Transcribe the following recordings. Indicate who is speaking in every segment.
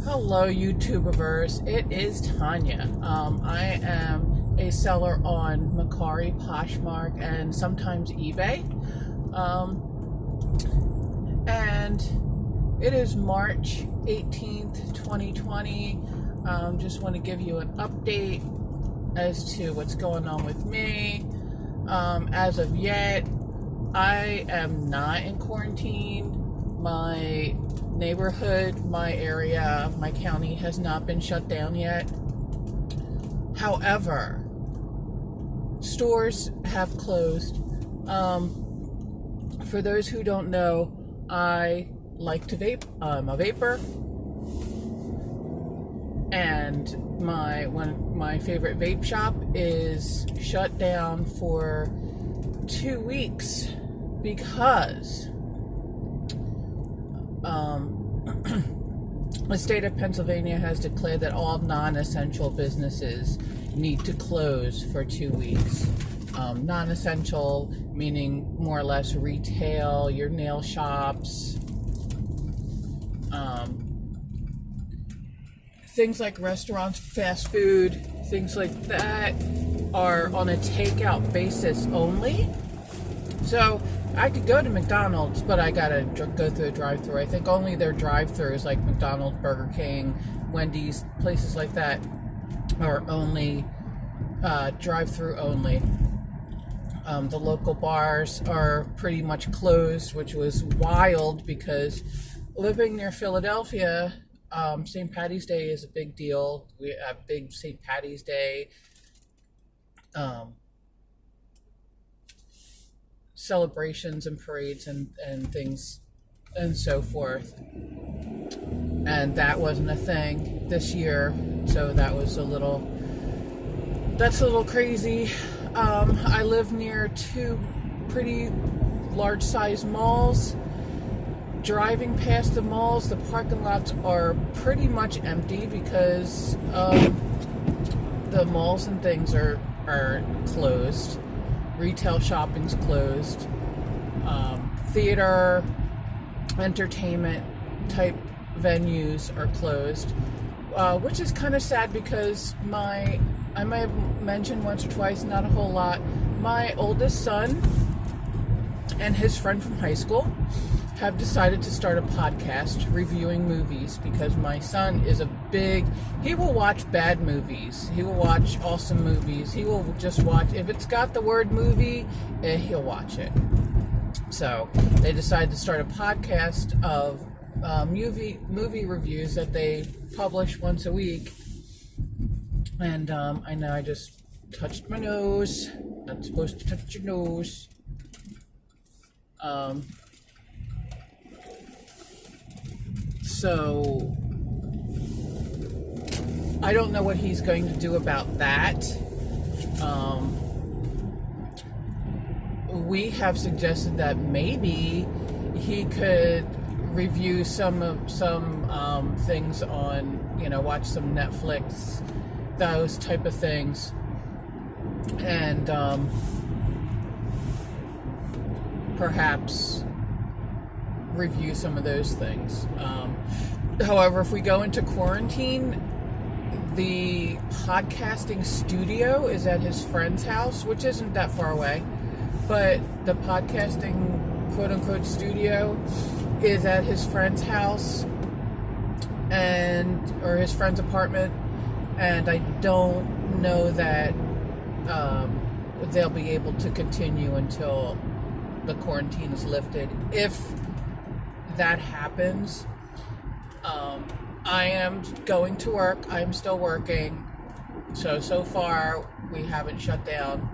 Speaker 1: Hello, YouTubeverse. It is Tanya. I am a seller on Mercari, Poshmark, and sometimes eBay. And it is March 18th, 2020. Just want to give you an update as to what's going on with me. As of yet, I am not in quarantine. My neighborhood, my area, my county has not been shut down yet. However, stores have closed. For those who don't know, I like to vape. I'm a vapor. And my favorite vape shop is shut down for 2 weeks because the state of Pennsylvania has declared that all non-essential businesses need to close for 2 weeks. Non-essential meaning more or less retail, your nail shops, things like restaurants, fast food, things like that are on a takeout basis only. So I could go to McDonald's, but I gotta go through a drive-thru. I think only their drive-thrus, like McDonald's, Burger King, Wendy's, places like that, are only drive-thru only. The local bars are pretty much closed, which was wild because living near Philadelphia, St. Patty's Day is a big deal. We have big St. Patty's Day celebrations and parades and things and so forth. And that wasn't a thing this year, so that's a little crazy. I live near two pretty large sized malls. Driving past the malls, the parking lots are pretty much empty because the malls and things are closed. Retail shopping's closed. Theater, entertainment type venues are closed, which is kind of sad because I might have mentioned once or twice, not a whole lot, my oldest son and his friend from high school have decided to start a podcast reviewing movies because my son is he will watch bad movies. He will watch awesome movies. He will just watch, if it's got the word movie, he'll watch it. So they decided to start a podcast of movie reviews that they publish once a week. And I know I just touched my nose. Not supposed to touch your nose. So I don't know what he's going to do about that. We have suggested that maybe he could review some things on, watch some Netflix, those type of things, and perhaps review some of those things. However, if we go into quarantine, the podcasting studio is at his friend's house, which isn't that far away, but the podcasting quote-unquote studio is at his friend's house or his friend's apartment, and I don't know that they'll be able to continue until the quarantine is lifted. If that happens, I am going to work. I'm still working. So far, we haven't shut down.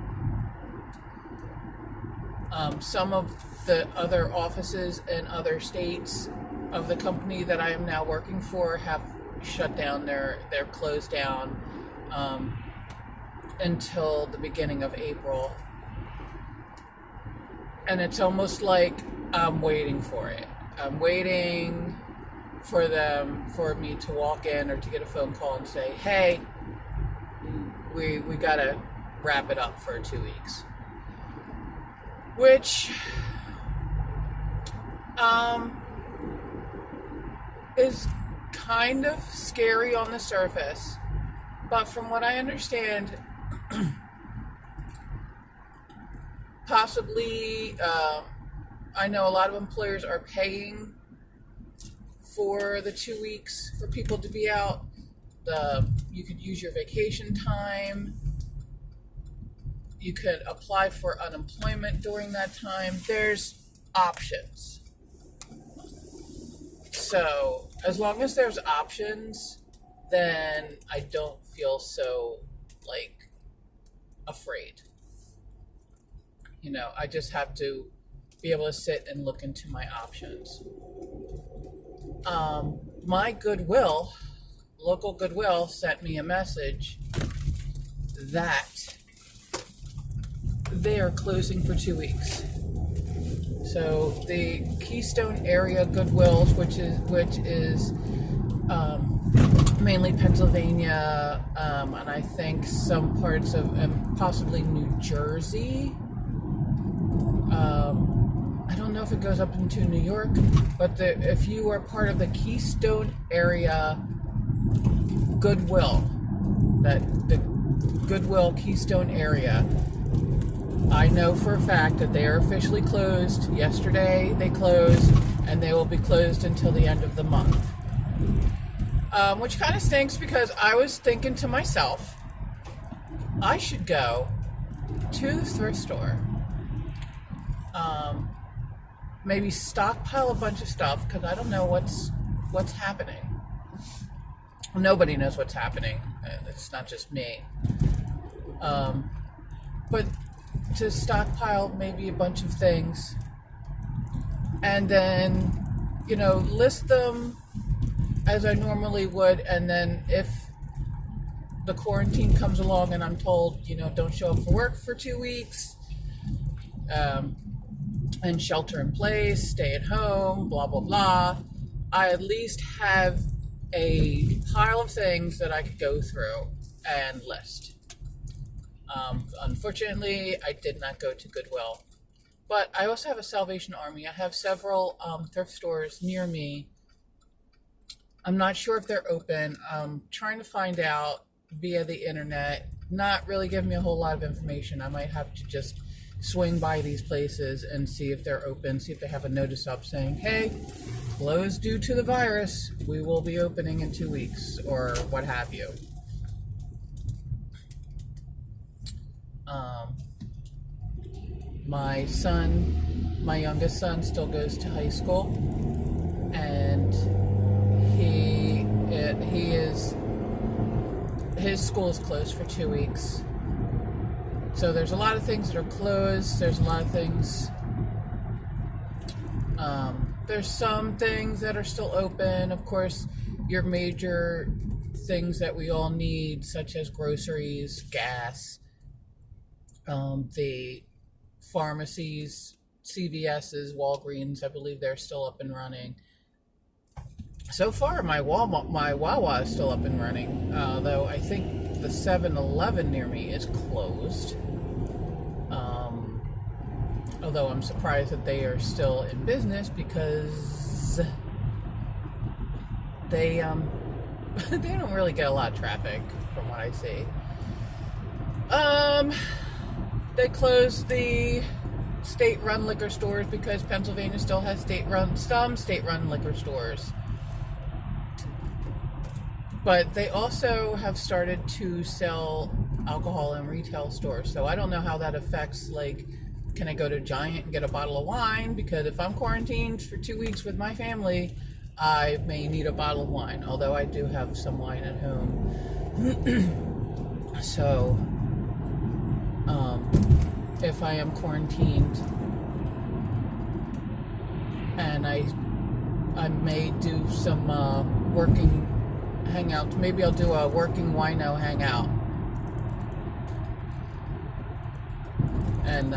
Speaker 1: Some of the other offices in other states of the company that I am now working for have shut down. They're closed down until the beginning of April. And it's almost like I'm waiting for it. I'm waiting for me to walk in or to get a phone call and say, hey, we gotta wrap it up for 2 weeks. Which is kind of scary on the surface, but from what I understand, possibly, I know a lot of employers are paying for the 2 weeks for people to be out. You could use your vacation time. You could apply for unemployment during that time. There's options. So as long as there's options, then I don't feel so afraid. I just have to be able to sit and look into my options. My Goodwill, local Goodwill, sent me a message that they are closing for 2 weeks. So the Keystone area Goodwills, which is mainly Pennsylvania, and I think some parts of possibly New Jersey. I don't know if it goes up into New York, but if you are part of the Keystone area Goodwill, the Goodwill Keystone area, I know for a fact that they are officially closed. Yesterday they closed, and they will be closed until the end of the month. Which kind of stinks, because I was thinking to myself, I should go to the thrift store, maybe stockpile a bunch of stuff, because I don't know what's happening. Nobody knows what's happening. It's not just me. But to stockpile maybe a bunch of things, and then list them as I normally would, and then if the quarantine comes along and I'm told don't show up for work for 2 weeks, and shelter in place, stay at home, blah blah blah, I at least have a pile of things that I could go through and list. Unfortunately, I did not go to Goodwill, but I also have a Salvation Army. I have several thrift stores near me. I'm not sure if they're open. I'm trying to find out via the internet. Not really giving me a whole lot of information. I might have to just swing by these places and see if they're open, see if they have a notice up saying, hey, closed due to the virus. We will be opening in 2 weeks, or what have you. My youngest son still goes to high school, and his school is closed for 2 weeks. So there's a lot of things that are closed. There's a lot of things. There's some things that are still open. Of course, your major things that we all need, such as groceries, gas, the pharmacies, CVS's, Walgreens, I believe they're still up and running. So far, my Wawa is still up and running, though I think the 7-Eleven near me is closed. Although I'm surprised that they are still in business, because they don't really get a lot of traffic from what I see. They closed the state-run liquor stores because Pennsylvania still has some state-run liquor stores. But they also have started to sell alcohol in retail stores. So I don't know how that affects, can I go to Giant and get a bottle of wine? Because if I'm quarantined for 2 weeks with my family, I may need a bottle of wine. Although I do have some wine at home. So, if I am quarantined, and I may do some working hangouts. Maybe I'll do a working wino hangout, and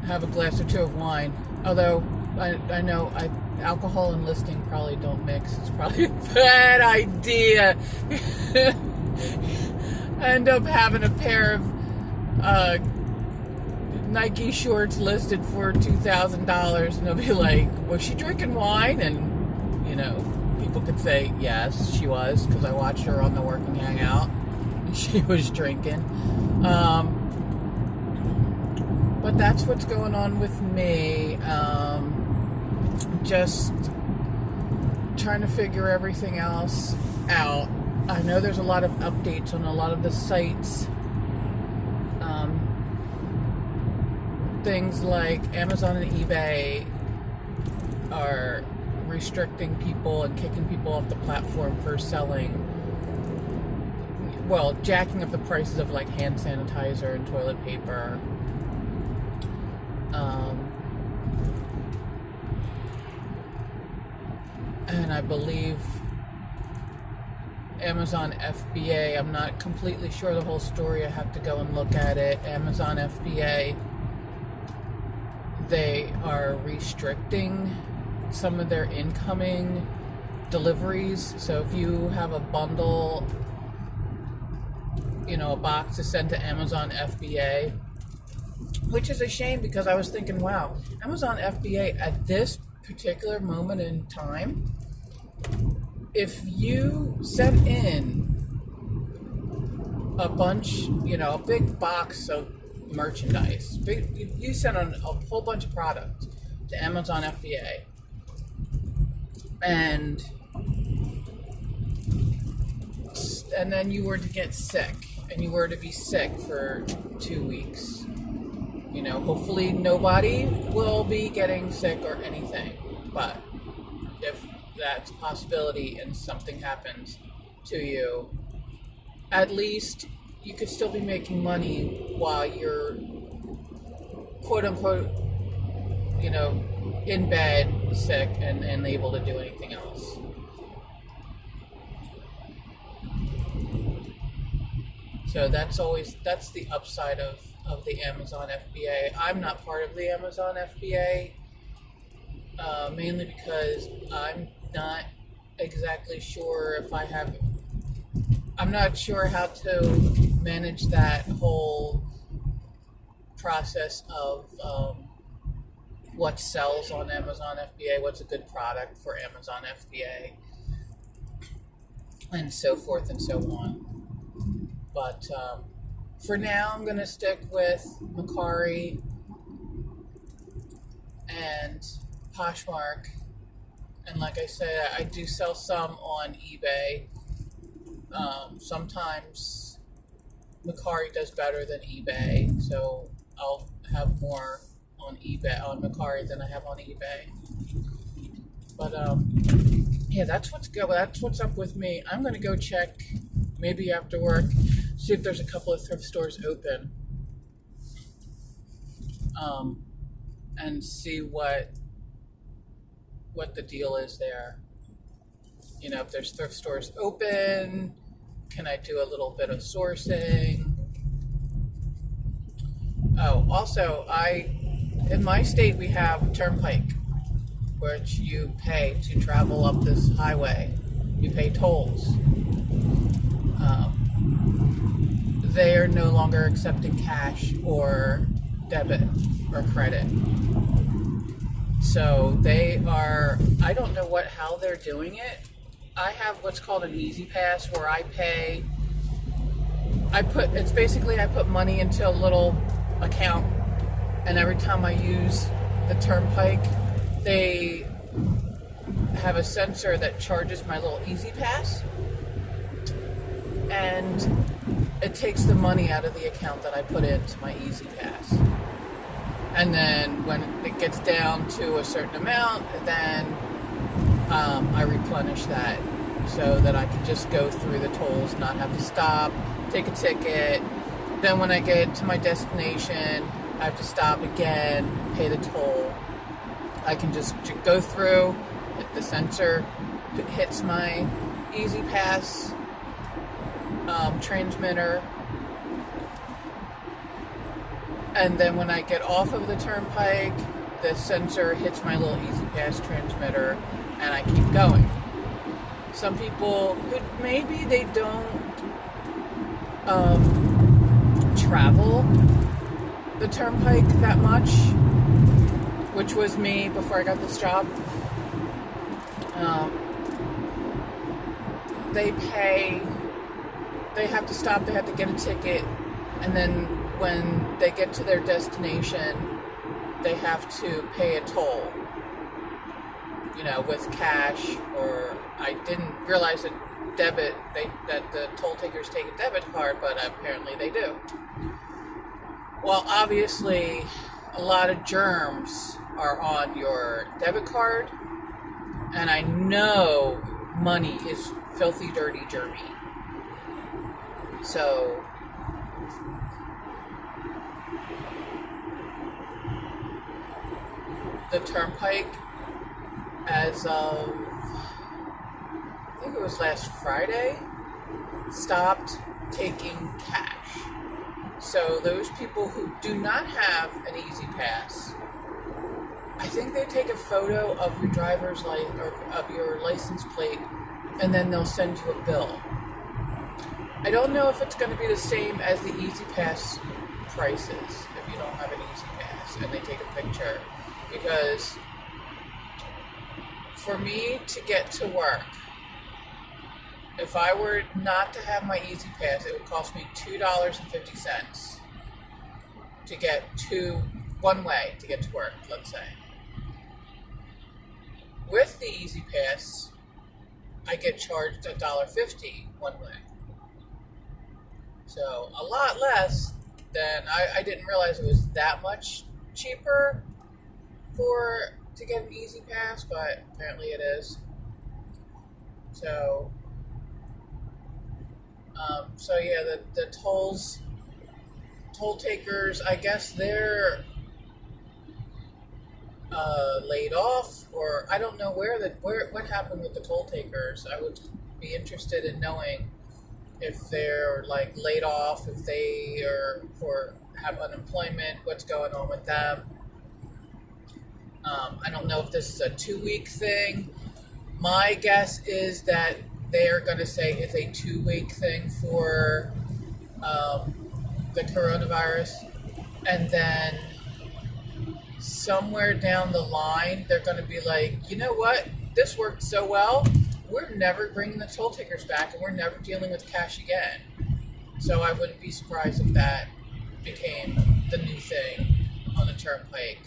Speaker 1: have a glass or two of wine. Although I know alcohol and listing probably don't mix. It's probably a bad idea. End up having a pair of Nike shorts listed for $2,000, and they'll be like, was she drinking wine? And people people could say, yes, she was, because I watched her on the Working Hangout. She was drinking. But that's what's going on with me. Just trying to figure everything else out. I know there's a lot of updates on a lot of the sites. Things like Amazon and eBay are restricting people and kicking people off the platform for selling, well, jacking up the prices of like hand sanitizer and toilet paper. And I believe Amazon FBA, I'm not completely sure the whole story, I have to go and look at it. Amazon FBA, they are restricting some of their incoming deliveries. So if you have a bundle, a box to send to Amazon FBA, which is a shame because I was thinking, wow, Amazon FBA at this particular moment in time, if you sent in a bunch, a big box of merchandise, you sent on a whole bunch of products to Amazon FBA, and then you were to get sick, and you were to be sick for 2 weeks, hopefully nobody will be getting sick or anything, but if that's a possibility and something happens to you, at least you could still be making money while you're quote unquote, in bed, sick, and unable to do anything else. So that's the upside of the Amazon FBA. I'm not part of the Amazon FBA, mainly because I'm not exactly sure I'm not sure how to manage that whole process of what sells on Amazon FBA, what's a good product for Amazon FBA, and so forth and so on. But for now, I'm going to stick with Mercari and Poshmark. And like I said, I do sell some on eBay. Sometimes Mercari does better than eBay, so I'll have more on Mercari than I have on eBay. But yeah, that's what's up with me. I'm gonna go check maybe after work, see if there's a couple of thrift stores open, and see what the deal is there. If there's thrift stores open, can I do a little bit of sourcing? Oh, also, in my state we have Turnpike, which you pay to travel up this highway. You pay tolls. They are no longer accepting cash or debit or credit. So I don't know how they're doing it. I have what's called an Easy Pass, where I put money into a little account, and every time I use the Turnpike, they have a sensor that charges my little Easy Pass, and it takes the money out of the account that I put into my Easy Pass. And then when it gets down to a certain amount, then I replenish that so that I can just go through the tolls, not have to stop, take a ticket. Then when I get to my destination, I have to stop again, pay the toll. I can just go through, the sensor hits my Easy Pass transmitter, and then when I get off of the Turnpike, the sensor hits my little Easy Pass transmitter, and I keep going. Some people who maybe they don't travel the Turnpike that much, which was me before I got this job. they pay, they have to stop, they have to get a ticket, and then when they get to their destination, they have to pay a toll, with cash, or I didn't realize that that the toll takers take a debit card, but apparently they do. Well, obviously, a lot of germs are on your debit card, and I know money is filthy, dirty, germy. So, the Turnpike, as of, I think it was last Friday, stopped taking cash. So those people who do not have an Easy Pass, I think they take a photo of your driver's license or of your license plate, and then they'll send you a bill. I don't know if it's going to be the same as the Easy Pass prices if you don't have an Easy Pass and they take a picture, because for me to get to work, if I were not to have my Easy Pass, it would cost me $2.50 to get one way to get to work, let's say. With the Easy Pass, I get charged $1.50 one way. So a lot less than, I didn't realize it was that much cheaper to get an Easy Pass, but apparently it is. So yeah, the toll takers, I guess they're laid off, or I don't know what happened with the toll takers. I would be interested in knowing if they're like laid off, if they have unemployment, what's going on with them. I don't know if this is a 2-week thing. My guess is that they're going to say it's a 2-week thing for the coronavirus, and then somewhere down the line they're going to be like, you know what, this worked so well, we're never bringing the toll takers back, and we're never dealing with cash again. So I wouldn't be surprised if that became the new thing on the Turnpike.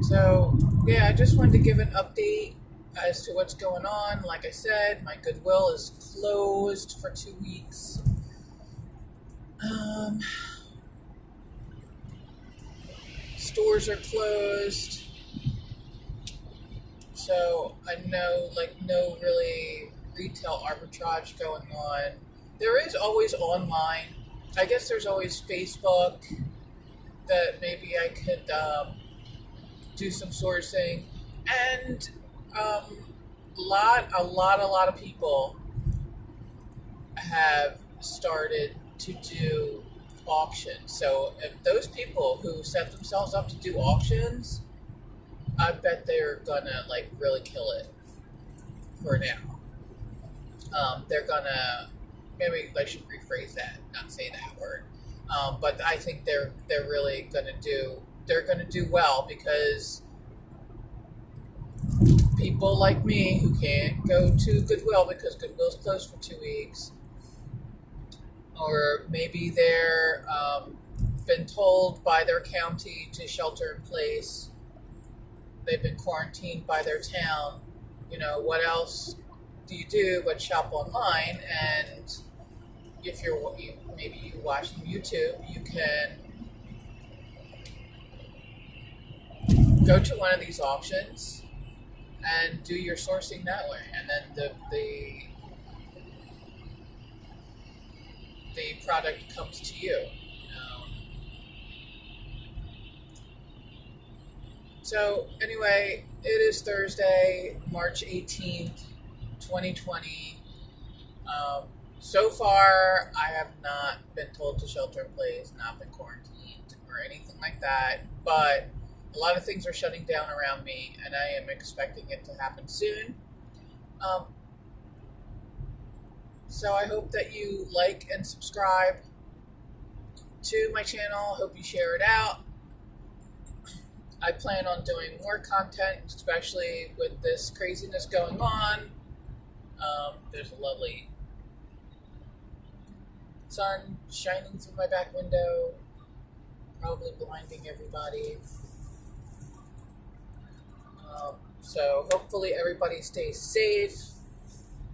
Speaker 1: So, yeah, I just wanted to give an update as to what's going on. Like I said, my Goodwill is closed for 2 weeks. Stores are closed. So, I know, no really retail arbitrage going on. There is always online. I guess there's always Facebook that maybe I could do some sourcing, and a lot of people have started to do auctions. So if those people who set themselves up to do auctions, I bet they're gonna really kill it for now. They're gonna, maybe I should rephrase that, not say that word. But I think they're really gonna do well, because people like me who can't go to Goodwill because Goodwill's closed for 2 weeks, or maybe they're been told by their county to shelter in place, they've been quarantined by their town, what else do you do but shop online? And if you're watching YouTube, you can go to one of these auctions and do your sourcing that way, and then the product comes to you. So anyway, it is Thursday, March 18th, 2020. So far, I have not been told to shelter in place, not been quarantined, or anything like that, but a lot of things are shutting down around me, and I am expecting it to happen soon. So I hope that you like and subscribe to my channel. I hope you share it out. I plan on doing more content, especially with this craziness going on. There's a lovely sun shining through my back window, probably blinding everybody. So hopefully everybody stays safe.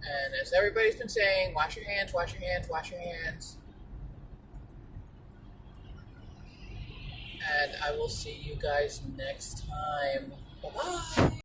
Speaker 1: And as everybody's been saying, wash your hands, wash your hands, wash your hands. And I will see you guys next time. Bye-bye.